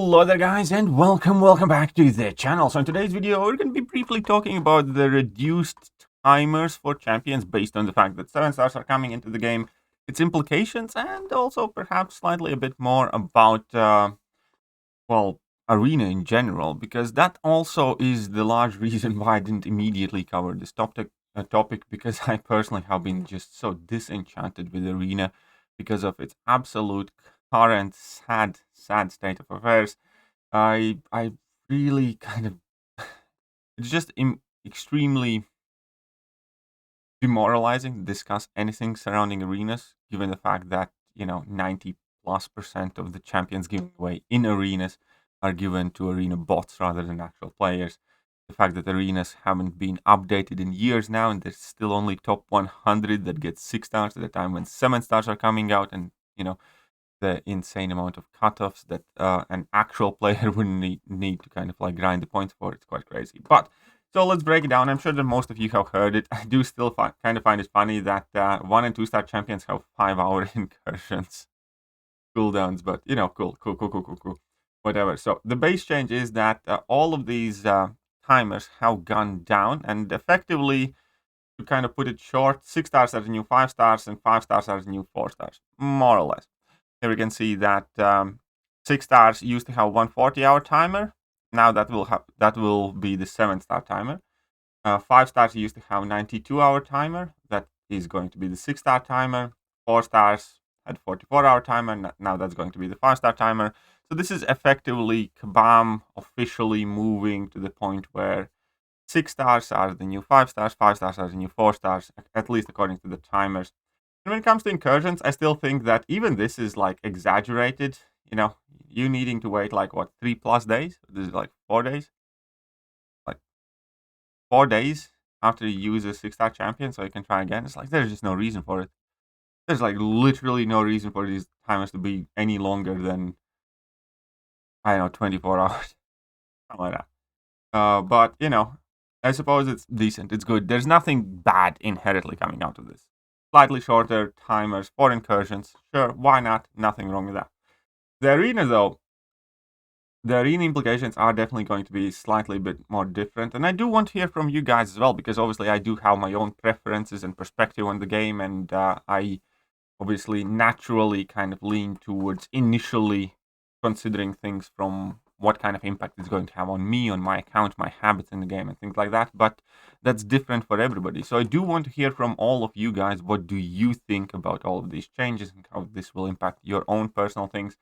Hello there guys, and welcome back to the channel. So in today's video we're going to be briefly talking about the reduced timers for champions based on the fact that 7 stars are coming into the game, its implications, and also perhaps slightly a bit more about well, arena in general, because that also is the large reason why I didn't immediately cover this topic, because I personally have been just so disenchanted with arena because of its absolute current sad state of affairs. I really kind of it's just extremely demoralizing to discuss anything surrounding arenas, given the fact that 90+% of the champions given away in arenas are given to arena bots rather than actual players. The fact that arenas haven't been updated in years now, and there's still only top 100 that get 6 stars at a time when 7 stars are coming out, and the insane amount of cutoffs that an actual player wouldn't need to kind of like grind the points for. It's quite crazy. But so let's break it down. I'm sure that most of you have heard it. I do still kind of find it funny that 1 and 2 star champions have 5-hour incursions cooldowns, but cool. Whatever. So the base change is that all of these timers have gone down, and effectively, to kind of put it short, 6 stars are the new 5 stars, and 5 stars are the new 4 stars, more or less. Here we can see that 6 stars used to have 140-hour timer. Now that will be the 7-star timer. 5 stars used to have 92-hour timer. That is going to be the 6-star timer. 4 stars had 44-hour timer. Now that's going to be the 5-star timer. So this is effectively Kabam officially moving to the point where 6 stars are the new 5 stars, 5 stars are the new 4 stars, at least according to the timers. And when it comes to incursions, I still think that even this is like exaggerated. You needing to wait like what, 3+ days? This is like 4 days? Like 4 days after you use a 6-star champion so you can try again. It's like there's just no reason for it. There's like literally no reason for these timers to be any longer than, I don't know, 24 hours. Something like that. But I suppose it's decent. It's good. There's nothing bad inherently coming out of this. Slightly shorter timers for incursions. Sure, why not? Nothing wrong with that. The arena, though, the arena implications are definitely going to be slightly a bit more different. And I do want to hear from you guys as well, because obviously I do have my own preferences and perspective on the game. And I obviously naturally kind of lean towards initially considering things from what kind of impact it's going to have on me, on my account, my habits in the game, and things like that. But that's different for everybody. So I do want to hear from all of you guys. What do you think about all of these changes and how this will impact your own personal things?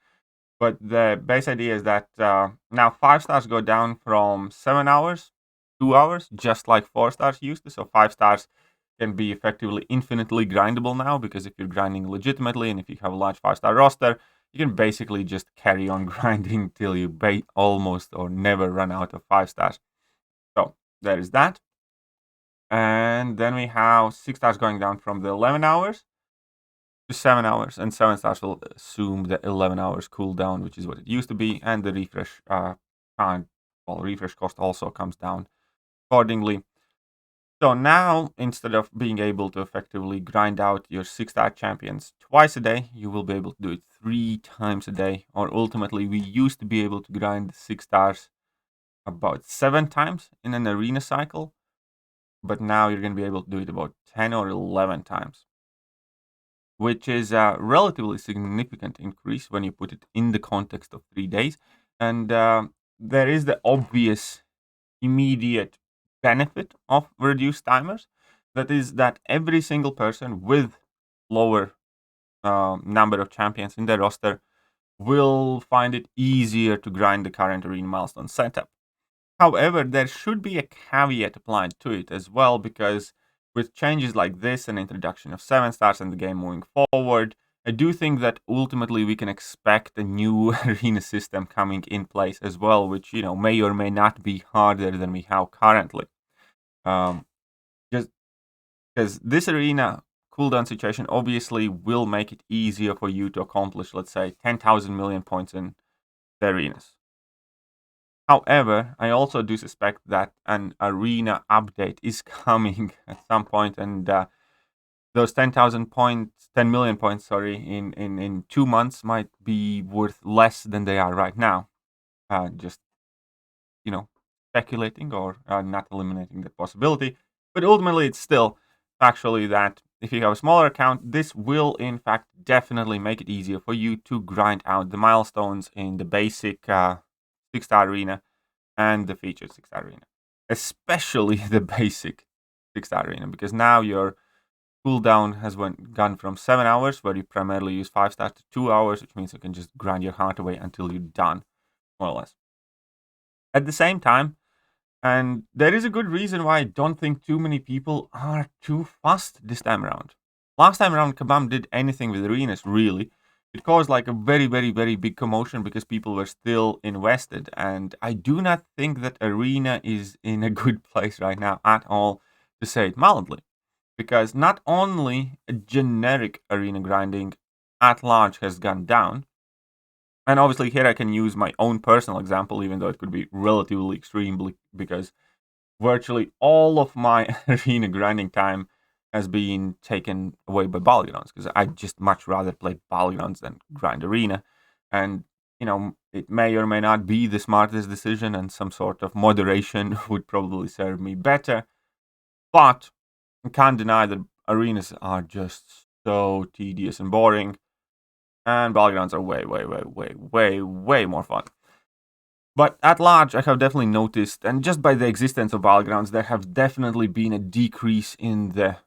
But the base idea is that now 5 stars go down from 7 hours, 2 hours, just like 4 stars used to. So 5 stars can be effectively infinitely grindable now, because if you're grinding legitimately and if you have a large 5-star roster, you can basically just carry on grinding till you almost or never run out of 5 stars. So there is that. And then we have 6 stars going down from the 11 hours to 7 hours, and 7 stars will assume the 11 hours cooldown, which is what it used to be, and the refresh refresh cost also comes down accordingly. So now, instead of being able to effectively grind out your 6-star champions twice a day, you will be able to do it 3 times a day. Or ultimately, we used to be able to grind 6 stars about 7 times in an arena cycle, but now you're going to be able to do it about 10 or 11 times, which is a relatively significant increase when you put it in the context of 3 days. And there is the obvious immediate benefit of reduced timers. That is that every single person with lower number of champions in their roster will find it easier to grind the current arena milestone setup. However, there should be a caveat applied to it as well, because with changes like this and introduction of 7 stars and the game moving forward, I do think that ultimately we can expect a new arena system coming in place as well, which may or may not be harder than we have currently. Just because this arena cooldown situation obviously will make it easier for you to accomplish, let's say, 10,000 million points in the arenas. However, I also do suspect that an arena update is coming at some point, and those 10 million points, in 2 months might be worth less than they are right now. just speculating or not eliminating that possibility. But ultimately, it's still factually that if you have a smaller account, this will in fact definitely make it easier for you to grind out the milestones in the basic 6-star arena and the featured 6-star arena, especially the basic 6-star arena, because now your cooldown has gone from 7 hours, where you primarily use 5 stars, to 2 hours, which means you can just grind your heart away until you're done, more or less. At the same time, and there is a good reason why I don't think too many people are too fast this time around. Last time around, Kabam did anything with arenas, really. It caused like a very, very, very big commotion because people were still invested. And I do not think that arena is in a good place right now at all, to say it mildly. Because not only a generic arena grinding at large has gone down, and obviously here I can use my own personal example, even though it could be relatively extreme, because virtually all of my arena grinding time has been taken away by battlegrounds, because I just much rather play battlegrounds than grind arena. And it may or may not be the smartest decision, and some sort of moderation would probably serve me better. But I can't deny that arenas are just so tedious and boring, and battlegrounds are way, way, way, way, way, way more fun. But at large, I have definitely noticed, and just by the existence of battlegrounds, there have definitely been a decrease in the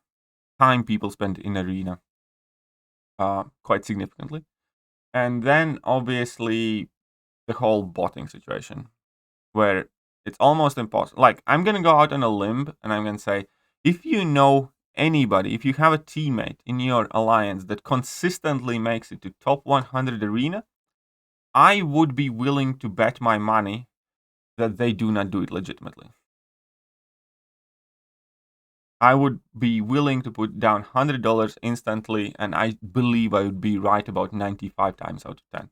time people spend in arena, quite significantly. And then, obviously, the whole botting situation, where it's almost impossible. Like, I'm gonna go out on a limb, and I'm gonna say, if you know anybody, if you have a teammate in your alliance that consistently makes it to top 100 arena, I would be willing to bet my money that they do not do it legitimately. I would be willing to put down $100 instantly, and I believe I would be right about 95 times out of 10.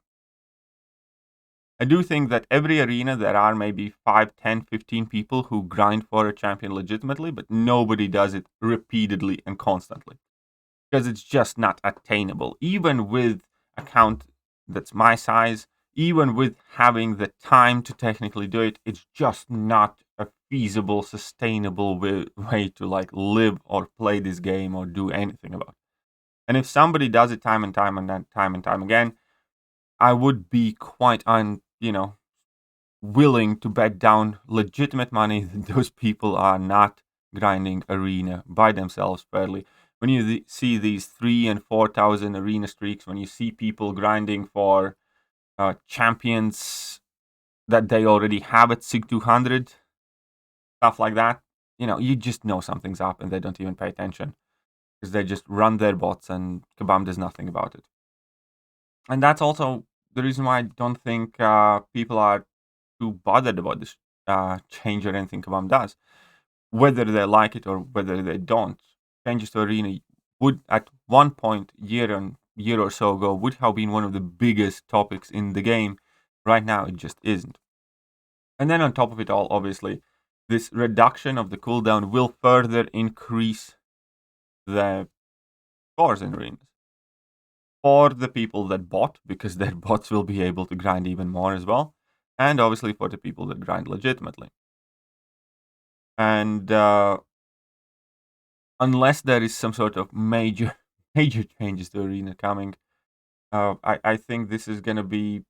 I do think that every arena there are maybe 5, 10, 15 people who grind for a champion legitimately, but nobody does it repeatedly and constantly, because it's just not attainable. Even with account that's my size, even with having the time to technically do it, it's just not a feasible, sustainable way to like live or play this game or do anything about it. And if somebody does it time and time again, I would be quite willing to bet down legitimate money that those people are not grinding arena by themselves fairly. When you see these 3,000 and 4,000 arena streaks, when you see people grinding for champions that they already have at SIG 200, stuff like that, you just know something's up, and they don't even pay attention because they just run their bots and Kabam does nothing about it. And that's also the reason why I don't think people are too bothered about this change or anything Kabam does. Whether they like it or whether they don't, changes to arena would at one point, year or so ago, would have been one of the biggest topics in the game. Right now, it just isn't. And then on top of it all, obviously, this reduction of the cooldown will further increase the scores in arenas for the people that bot, because their bots will be able to grind even more as well, and obviously for the people that grind legitimately. And unless there is some sort of major changes to arena coming, I think this is going to be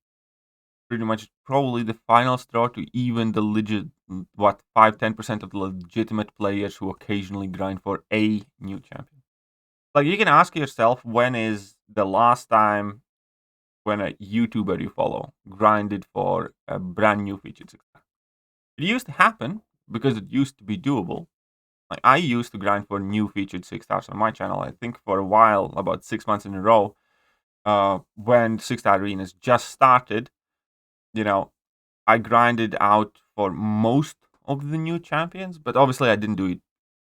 pretty much probably the final straw to even the 5-10% of the legitimate players who occasionally grind for a new champion. Like, you can ask yourself, when is the last time when a YouTuber you follow grinded for a brand new featured 6-star? It used to happen because it used to be doable. Like, I used to grind for new featured 6-stars on my channel. I think for a while, about 6 months in a row, when 6-star arenas just started, I grinded out for most of the new champions, but obviously I didn't do it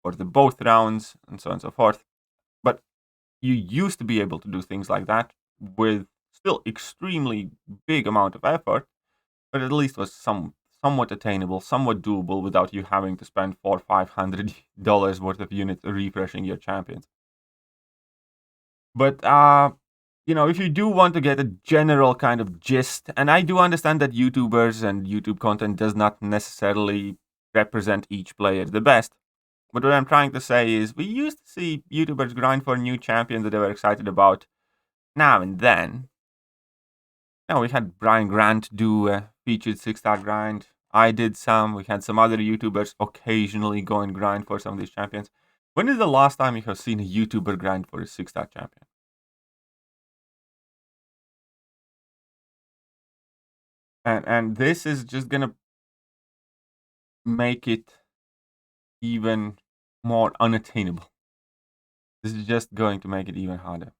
for the both rounds and so on and so forth. But you used to be able to do things like that with still extremely big amount of effort, but at least was somewhat attainable, somewhat doable, without you having to spend $400-500 worth of units refreshing your champions. But if you do want to get a general kind of gist, and I do understand that YouTubers and YouTube content does not necessarily represent each player the best. But what I'm trying to say is we used to see YouTubers grind for new champions that they were excited about now and then. We had Brian Grant do a featured 6-star grind. I did some. We had some other YouTubers occasionally go and grind for some of these champions. When is the last time you have seen a YouTuber grind for a 6-star champion? And this is just gonna make it even more unattainable. This is just going to make it even harder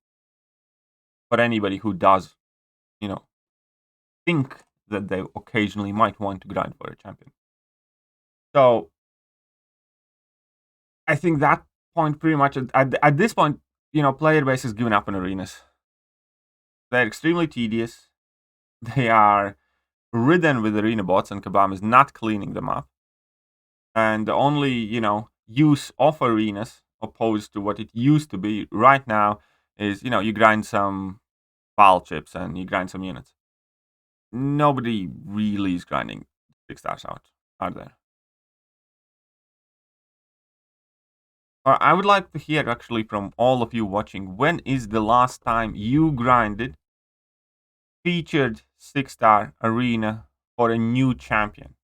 for anybody who does, think that they occasionally might want to grind for a champion. So I think that point pretty much at this point, player base has given up on arenas. They're extremely tedious. They are ridden with arena bots, and Kabam is not cleaning them up. And the only, use of arenas opposed to what it used to be right now is, you grind some file chips and you grind some units. Nobody really is grinding 6 stars out, are there? Or I would like to hear actually from all of you watching, when is the last time you grinded featured 6-star arena for a new champion?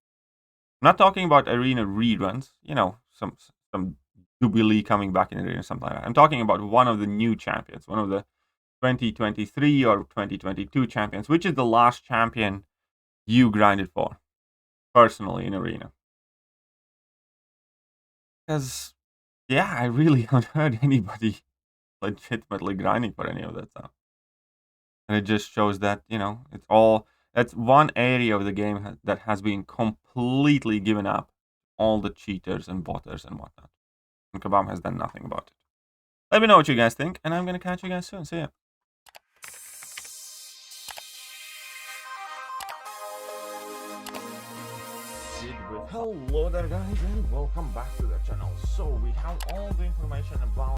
I'm not talking about arena reruns, some Jubilee coming back in arena, something like that. I'm talking about one of the new champions, one of the 2023 or 2022 champions. Which is the last champion you grinded for personally in arena? Because, yeah, I really haven't heard anybody legitimately grinding for any of that stuff. And it just shows that, that's one area of the game that has been completely given up. All the cheaters and botters and whatnot. And Kabam has done nothing about it. Let me know what you guys think, and I'm going to catch you guys soon. See ya. Hello there guys, and welcome back to the channel. So we have all the information about